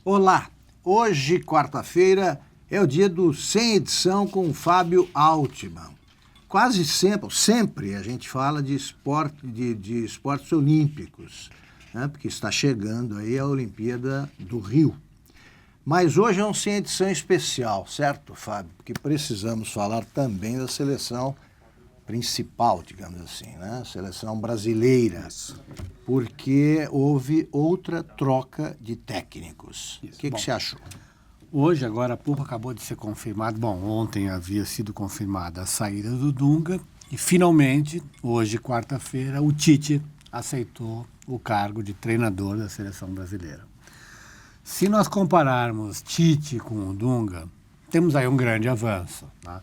Olá, hoje, quarta-feira, é o dia do Sem Edição com o Fábio Altman. Quase sempre a gente fala de esportes olímpicos, né? Porque está chegando aí a Olimpíada do Rio. Mas hoje é um Sem Edição especial, certo, Fábio? Porque precisamos falar também da seleção principal, digamos assim, né? A seleção brasileira. Isso. Porque houve outra troca de técnicos. O que você achou? Hoje, agora há pouco, acabou de ser confirmado. Bom, ontem havia sido confirmada a saída do Dunga e, finalmente, hoje, quarta-feira, o Tite aceitou o cargo de treinador da seleção brasileira. Se nós compararmos Tite com o Dunga, temos aí um grande avanço, tá?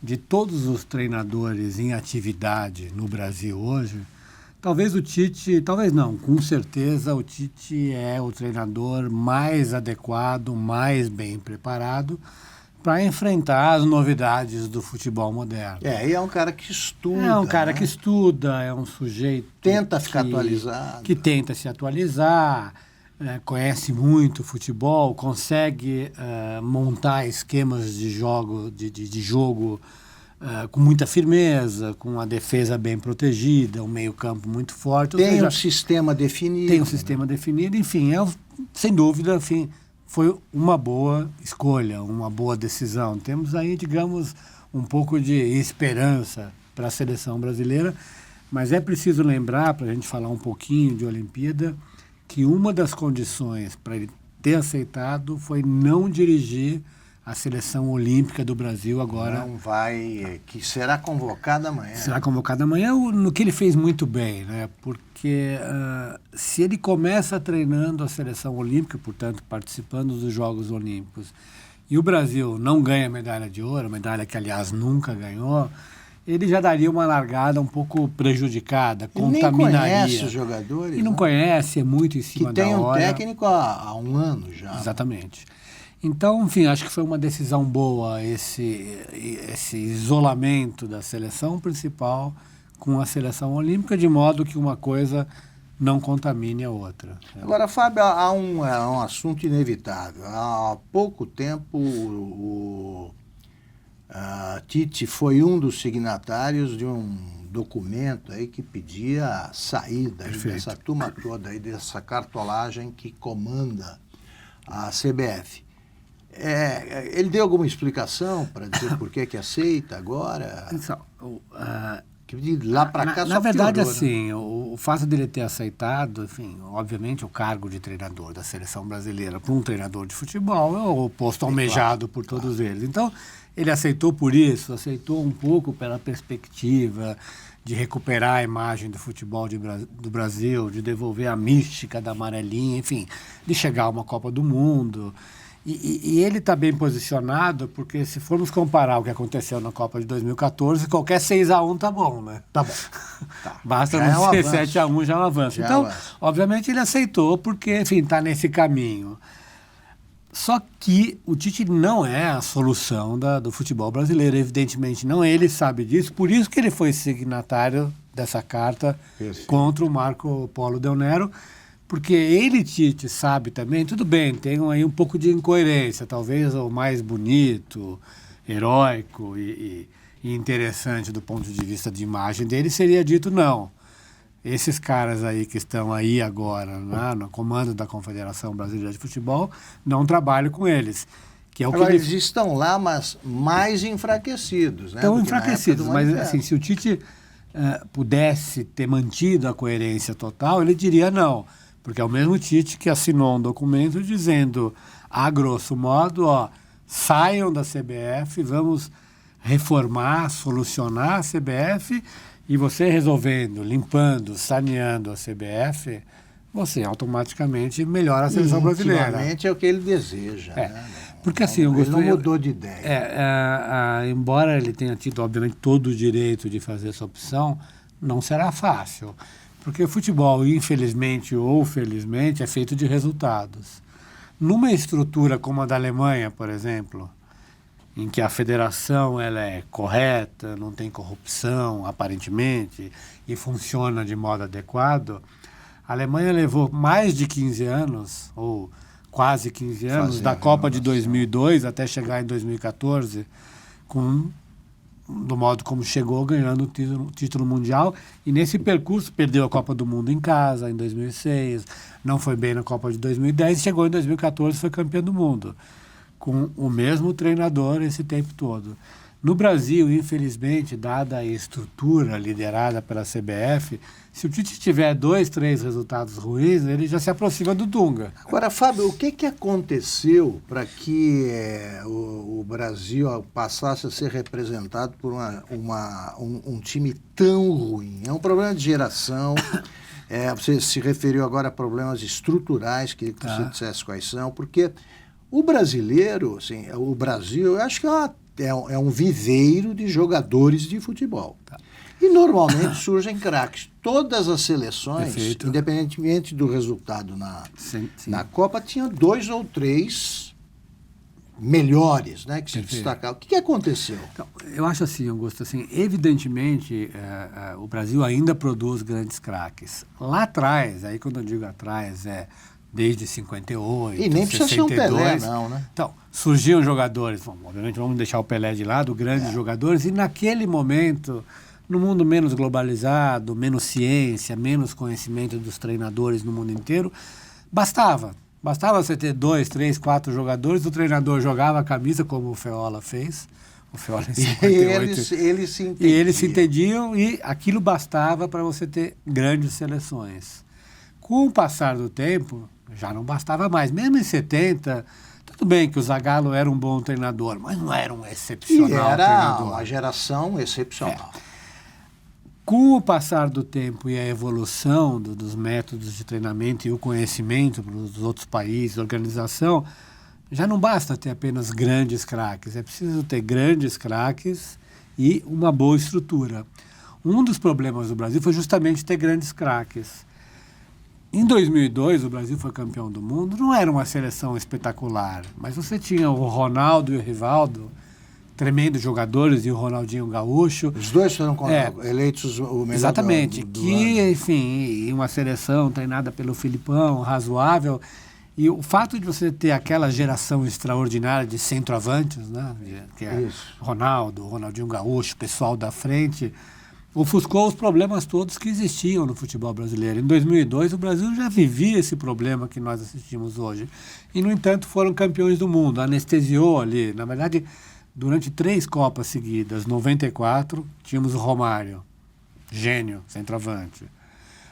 De todos os treinadores em atividade no Brasil hoje, talvez o Tite, talvez não, com certeza o Tite é o treinador mais adequado, mais bem preparado para enfrentar as novidades do futebol moderno. E é um cara que estuda. É um cara que estuda, é um sujeito tenta ficar atualizado. Que tenta se atualizar, conhece muito futebol, consegue montar esquemas de jogo, com muita firmeza, com a defesa bem protegida, um meio-campo muito forte. Tem um sistema definido. Tem um sistema definido, enfim, sem dúvida, enfim, foi uma boa escolha, uma boa decisão. Temos aí, digamos, um pouco de esperança para a seleção brasileira, mas é preciso lembrar, para a gente falar um pouquinho de Olimpíada, que uma das condições para ele ter aceitado foi não dirigir a seleção olímpica do Brasil agora. Não vai, que será convocada amanhã. Será convocada amanhã, no que ele fez muito bem, né? Porque se ele começa treinando a seleção olímpica, portanto, participando dos Jogos Olímpicos, e o Brasil não ganha medalha de ouro, medalha que, aliás, nunca ganhou, ele já daria uma largada um pouco prejudicada, contaminaria. Nem conhece os jogadores. E não conhece, é muito em cima da hora. Que tem um técnico há um ano já. Exatamente. Então, enfim, acho que foi uma decisão boa esse isolamento da seleção principal com a seleção olímpica, de modo que uma coisa não contamine a outra. Agora, Fábio, há um assunto inevitável. Há pouco tempo, o Tite foi um dos signatários de um documento aí que pedia a saída dessa turma toda, aí, dessa cartolagem que comanda a CBF. Ele deu alguma explicação para dizer por que aceita agora? De lá para cá na verdade, piorou, assim, né? O fato dele ter aceitado, enfim, obviamente o cargo de treinador da seleção brasileira para um treinador de futebol é o posto almejado por todos eles. Então, ele aceitou por isso, aceitou um pouco pela perspectiva de recuperar a imagem do futebol do Brasil, de devolver a mística da amarelinha, enfim, de chegar a uma Copa do Mundo. E ele está bem posicionado, porque se formos comparar o que aconteceu na Copa de 2014, qualquer 6-1 tá bom, né? Tá bom. Tá. Basta não ser 7-1, já é um avanço. Então, obviamente, ele aceitou, porque, enfim, está nesse caminho. Só que o Tite não é a solução do futebol brasileiro, evidentemente não. Ele sabe disso, por isso que ele foi signatário dessa carta contra o Marco Polo Del Nero, porque ele, Tite, sabe também, tudo bem, tem aí um pouco de incoerência, talvez o mais bonito, heróico e interessante do ponto de vista de imagem dele seria dito não. Esses caras aí que estão aí agora, né, no comando da Confederação Brasileira de Futebol, não trabalho com eles. Que é o agora, eles estão lá, mas mais enfraquecidos, né? Estão enfraquecidos, mas assim, se o Tite pudesse ter mantido a coerência total, ele diria não. Porque é o mesmo Tite que assinou um documento dizendo, a grosso modo, saiam da CBF, vamos reformar, solucionar a CBF, e você resolvendo, limpando, saneando a CBF, você automaticamente melhora a seleção brasileira. Ultimamente é o que ele deseja. Né? Porque assim, ele não mudou de ideia. Embora ele tenha tido, obviamente, todo o direito de fazer essa opção, não será fácil. Porque o futebol, infelizmente ou felizmente, é feito de resultados. Numa estrutura como a da Alemanha, por exemplo, em que a federação ela é correta, não tem corrupção, aparentemente, e funciona de modo adequado, a Alemanha levou mais de 15 anos, ou quase 15 anos, da Copa de 2002 até chegar em 2014, do modo como chegou, ganhando o título mundial. E nesse percurso perdeu a Copa do Mundo em casa, em 2006, não foi bem na Copa de 2010, e chegou em 2014 e foi campeão do mundo, com o mesmo treinador esse tempo todo. No Brasil, infelizmente, dada a estrutura liderada pela CBF, se o Tite tiver 2, 3 resultados ruins, ele já se aproxima do Dunga. Agora, Fábio, o que aconteceu para que o Brasil passasse a ser representado por um time tão ruim? É um problema de geração. Você se referiu agora a problemas estruturais, queria que você dissesse quais são, porque o brasileiro, assim, o Brasil, eu acho que é um viveiro de jogadores de futebol. E normalmente surgem craques. Todas as seleções, perfeito, independentemente do resultado na Copa, tinham 2 ou 3 melhores, né, que se destacavam. O que aconteceu? Então, eu acho assim, Augusto, assim, evidentemente o Brasil ainda produz grandes craques. Lá atrás, aí quando eu digo atrás, desde 58, e nem 62, precisa ser um Pelé, não, né? Então, surgiam jogadores, obviamente vamos deixar o Pelé de lado, grandes jogadores, e naquele momento, no mundo menos globalizado, menos ciência, menos conhecimento dos treinadores no mundo inteiro, bastava você ter 2, 3, 4 jogadores, o treinador jogava a camisa, como o Feola fez, o Feola em 58. E eles se entendiam, e aquilo bastava para você ter grandes seleções. Com o passar do tempo, já não bastava mais. Mesmo em 70, tudo bem que o Zagallo era um bom treinador, mas não era um excepcional treinador. Era uma geração excepcional. Com o passar do tempo e a evolução dos métodos de treinamento e o conhecimento dos outros países, organização, já não basta ter apenas grandes craques. É preciso ter grandes craques e uma boa estrutura. Um dos problemas do Brasil foi justamente ter grandes craques. Em 2002, o Brasil foi campeão do mundo, não era uma seleção espetacular, mas você tinha o Ronaldo e o Rivaldo, tremendos jogadores, e o Ronaldinho Gaúcho. Os dois foram eleitos o melhor exatamente, do que, ano. Enfim, uma seleção treinada pelo Filipão, razoável, e o fato de você ter aquela geração extraordinária de centroavantes, né, que é Ronaldo, Ronaldinho Gaúcho, pessoal da frente, ofuscou os problemas todos que existiam no futebol brasileiro. Em 2002, o Brasil já vivia esse problema que nós assistimos hoje. E, no entanto, foram campeões do mundo. Anestesiou ali. Na verdade, durante 3 Copas seguidas, 94, tínhamos o Romário, gênio, centroavante.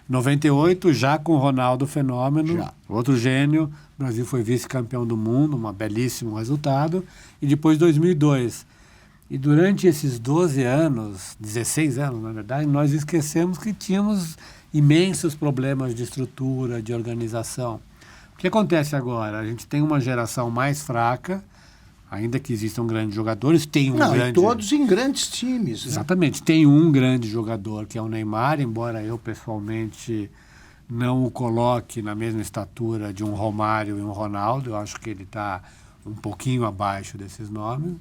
98, já com o Ronaldo Fenômeno, outro gênio. O Brasil foi vice-campeão do mundo, um belíssimo resultado. E depois 2002. E durante esses 12 anos, 16 anos, na verdade, nós esquecemos que tínhamos imensos problemas de estrutura, de organização. O que acontece agora? A gente tem uma geração mais fraca, ainda que existam grandes jogadores, tem e todos em grandes times. Né? Exatamente. Tem um grande jogador, que é o Neymar, embora eu, pessoalmente, não o coloque na mesma estatura de um Romário e um Ronaldo. Eu acho que ele está um pouquinho abaixo desses nomes.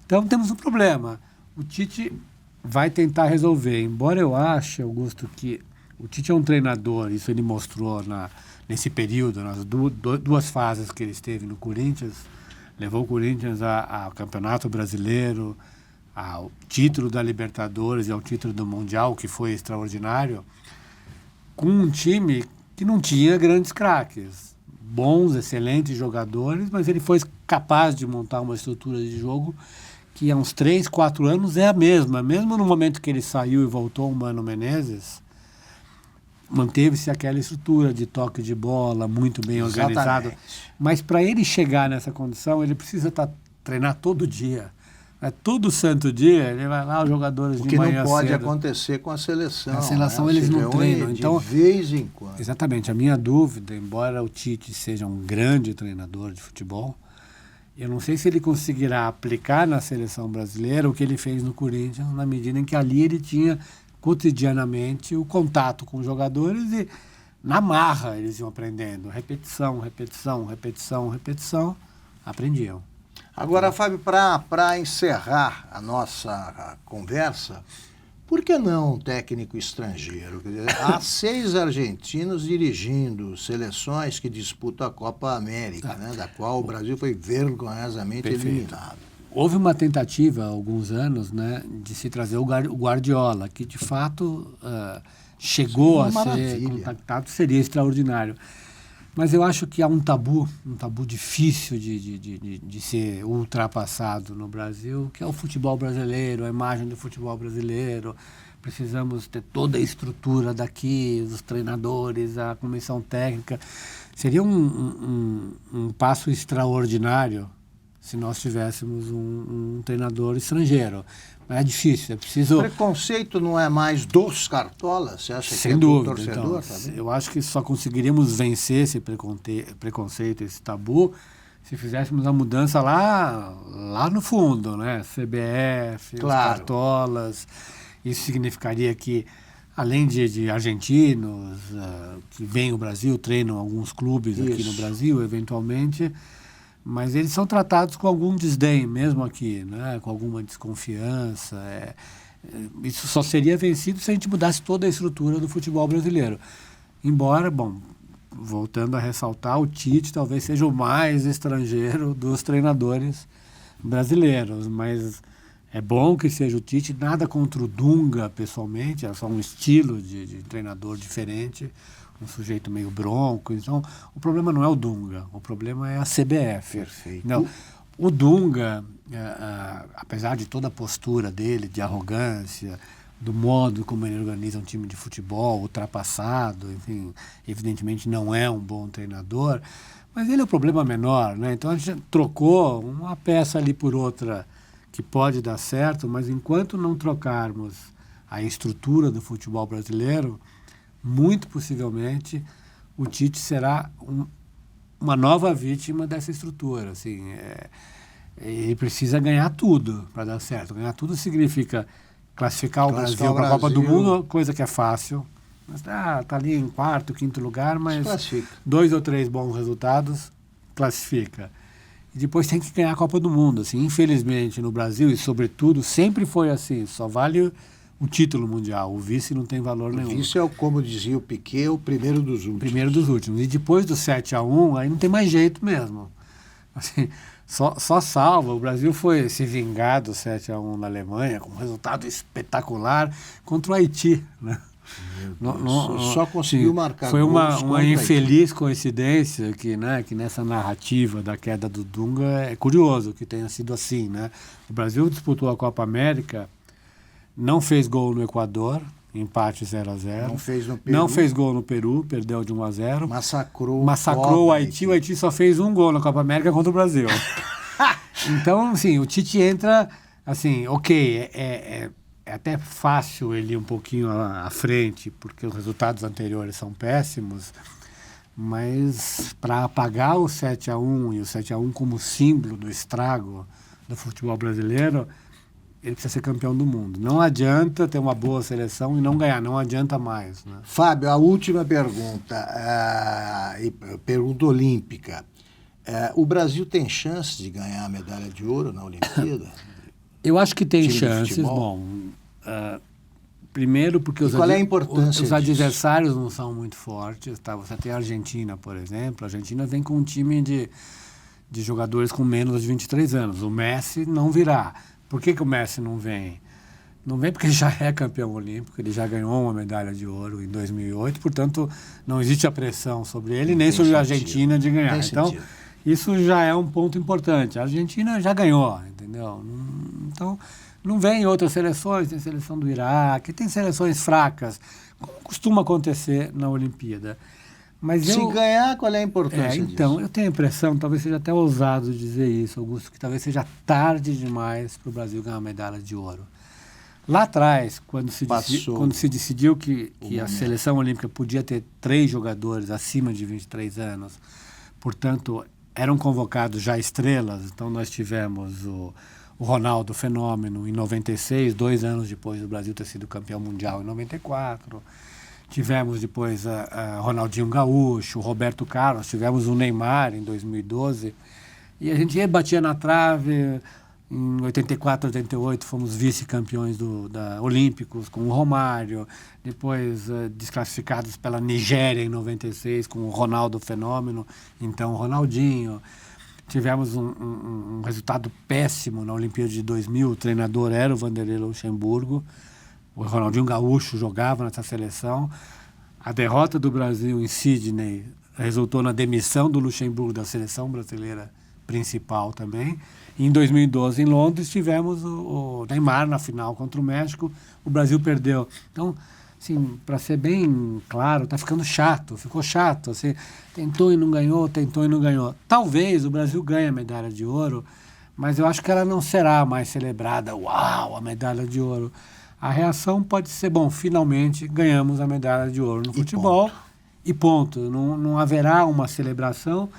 Então, temos um problema. O Tite vai tentar resolver. Embora eu ache, Augusto, que o Tite é um treinador, isso ele mostrou nesse período, nas duas fases que ele esteve no Corinthians, levou o Corinthians ao Campeonato Brasileiro, ao título da Libertadores e ao título do Mundial, que foi extraordinário, com um time que não tinha grandes craques. Bons, excelentes jogadores, mas ele foi capaz de montar uma estrutura de jogo que há uns 3, 4 anos é a mesma. Mesmo no momento que ele saiu e voltou o Mano Menezes, manteve-se aquela estrutura de toque de bola, muito bem organizado. Mas para ele chegar nessa condição, ele precisa treinar todo dia. Todo santo dia, ele vai lá, os jogadores de manhã cedo. O que não pode acontecer com a seleção. A seleção, eles não treinam. Então, de vez em quando. Exatamente. A minha dúvida, embora o Tite seja um grande treinador de futebol, eu não sei se ele conseguirá aplicar na seleção brasileira o que ele fez no Corinthians, na medida em que ali ele tinha cotidianamente o contato com os jogadores e na marra eles iam aprendendo. Repetição, repetição, repetição, repetição, aprendiam. Agora, Fábio, para encerrar a nossa conversa, Por que não um técnico estrangeiro? Quer dizer, há 6 argentinos dirigindo seleções que disputam a Copa América, né, da qual o Brasil foi vergonhosamente eliminado. Houve uma tentativa há alguns anos, né, de se trazer o Guardiola, que de fato chegou a ser contactado, seria extraordinário. Mas eu acho que há um tabu difícil de ser ultrapassado no Brasil, que é o futebol brasileiro, a imagem do futebol brasileiro. Precisamos ter toda a estrutura daqui, os treinadores, a comissão técnica. Seria um passo extraordinário se nós tivéssemos um treinador estrangeiro. Mas é difícil, é preciso... O preconceito não é mais dos cartolas? Você acha Sem que é dúvida, do torcedor? Então, eu acho que só conseguiríamos vencer esse preconceito, esse tabu, se fizéssemos a mudança lá no fundo, né? CBF, claro. Os cartolas. Isso significaria que, além de argentinos que vêm ao Brasil, treinam alguns clubes aqui no Brasil, eventualmente... Mas eles são tratados com algum desdém, mesmo aqui, né? Com alguma desconfiança. Isso só seria vencido se a gente mudasse toda a estrutura do futebol brasileiro. Embora, bom, voltando a ressaltar, o Tite talvez seja o mais estrangeiro dos treinadores brasileiros, mas é bom que seja o Tite, nada contra o Dunga, pessoalmente, é só um estilo de treinador diferente, um sujeito meio bronco. Então, o problema não é o Dunga, o problema é a CBF. Perfeito. Não, o Dunga, apesar de toda a postura dele, de arrogância, do modo como ele organiza um time de futebol, ultrapassado, enfim, evidentemente não é um bom treinador, mas ele é o problema menor, né? Então, a gente trocou uma peça ali por outra que pode dar certo, mas enquanto não trocarmos a estrutura do futebol brasileiro, muito possivelmente o Tite será uma nova vítima dessa estrutura. Assim, ele precisa ganhar tudo para dar certo. Ganhar tudo significa classificar o Brasil para a Copa do Mundo, coisa que é fácil. Está ali em quarto, quinto lugar, mas 2 ou 3 bons resultados, classifica. E depois tem que ganhar a Copa do Mundo. Assim, infelizmente, no Brasil, e sobretudo, sempre foi assim, só vale o título mundial, o vice não tem valor nenhum. O vice é, como dizia o Piquet, o primeiro dos últimos. Primeiro dos últimos. E depois do 7-1, aí não tem mais jeito mesmo. Assim, só salva. O Brasil foi se vingar do 7-1 na Alemanha, com um resultado espetacular contra o Haiti, né? Só conseguiu marcar. Foi uma infeliz coincidência que nessa narrativa da queda do Dunga é curioso que tenha sido assim, né? O Brasil disputou a Copa América, não fez gol no Equador, empate 0-0. Não fez no Peru. Não fez gol no Peru, perdeu de 1-0. Massacrou o Haiti. O Haiti só fez um gol na Copa América contra o Brasil. Então, assim, o Tite entra, assim, ok, é até fácil ele ir um pouquinho à frente, porque os resultados anteriores são péssimos, mas para apagar o 7-1 e o 7-1 como símbolo do estrago do futebol brasileiro, ele precisa ser campeão do mundo. Não adianta ter uma boa seleção e não ganhar, não adianta mais, né? Fábio, a última pergunta, pergunta olímpica. O Brasil tem chance de ganhar a medalha de ouro na Olimpíada? Eu acho que tem chances. Bom, primeiro porque qual é a importância os adversários não são muito fortes. Tá? Você tem a Argentina, por exemplo. A Argentina vem com um time de jogadores com menos de 23 anos. O Messi não virá. Por que o Messi não vem? Não vem porque ele já é campeão olímpico, ele já ganhou uma medalha de ouro em 2008, portanto, não existe a pressão sobre ele, nem sobre a Argentina de ganhar. Então, isso já é um ponto importante. A Argentina já ganhou, entendeu? Então, não vem outras seleções, tem seleção do Iraque, tem seleções fracas, como costuma acontecer na Olimpíada. Mas se ganhar, qual é a importância disso? Então, eu tenho a impressão, talvez seja até ousado dizer isso, Augusto, que talvez seja tarde demais para o Brasil ganhar uma medalha de ouro. Lá atrás, quando se decidiu que a seleção olímpica podia ter 3 jogadores acima de 23 anos, portanto, eram convocados já estrelas, então nós tivemos o Ronaldo Fenômeno em 96, 2 anos depois do Brasil ter sido campeão mundial em 94. Tivemos depois a Ronaldinho Gaúcho, o Roberto Carlos, tivemos o Neymar em 2012. E a gente batia na trave, Em 84, 88 fomos vice-campeões da Olímpicos com o Romário, depois desclassificados pela Nigéria em 96 com o Ronaldo Fenômeno, então o Ronaldinho. Tivemos um resultado péssimo na Olimpíada de 2000, o treinador era o Vanderlei Luxemburgo, o Ronaldinho Gaúcho jogava nessa seleção. A derrota do Brasil em Sydney resultou na demissão do Luxemburgo da seleção brasileira principal também. E em 2012, em Londres, tivemos o Neymar na final contra o México. O Brasil perdeu. Então, assim, para ser bem claro, está ficando chato. Ficou chato. Assim, tentou e não ganhou, tentou e não ganhou. Talvez o Brasil ganhe a medalha de ouro, mas eu acho que ela não será mais celebrada. Uau, a medalha de ouro. A reação pode ser, bom, finalmente ganhamos a medalha de ouro no futebol. E ponto. Não haverá uma celebração,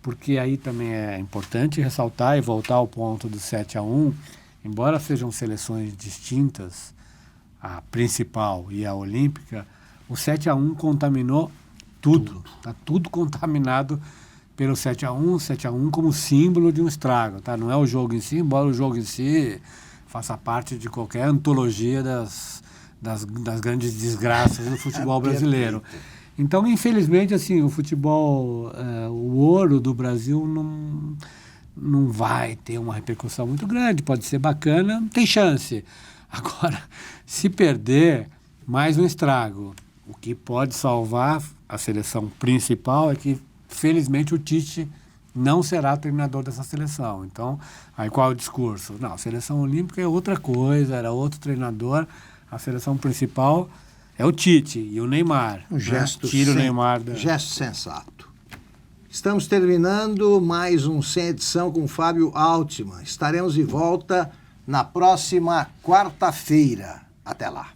porque aí também é importante ressaltar e voltar ao ponto do 7-1, embora sejam seleções distintas, a principal e a olímpica, o 7-1 contaminou tudo. Está tudo contaminado pelo 7-1 como símbolo de um estrago. Tá? Não é o jogo em si, embora o jogo em si faça parte de qualquer antologia das grandes desgraças do futebol brasileiro. Então, infelizmente, assim, o futebol, o ouro do Brasil não vai ter uma repercussão muito grande. Pode ser bacana, tem chance. Agora, se perder, mais um estrago. O que pode salvar a seleção principal é que, felizmente, o Tite não será treinador dessa seleção. Então, aí qual é o discurso? Não, a seleção olímpica é outra coisa, era outro treinador. A seleção principal é o Tite e o Neymar. Um gesto, Tira o Neymar gesto sensato. Estamos terminando mais um Sem Edição com Fábio Altman. Estaremos de volta na próxima quarta-feira. Até lá.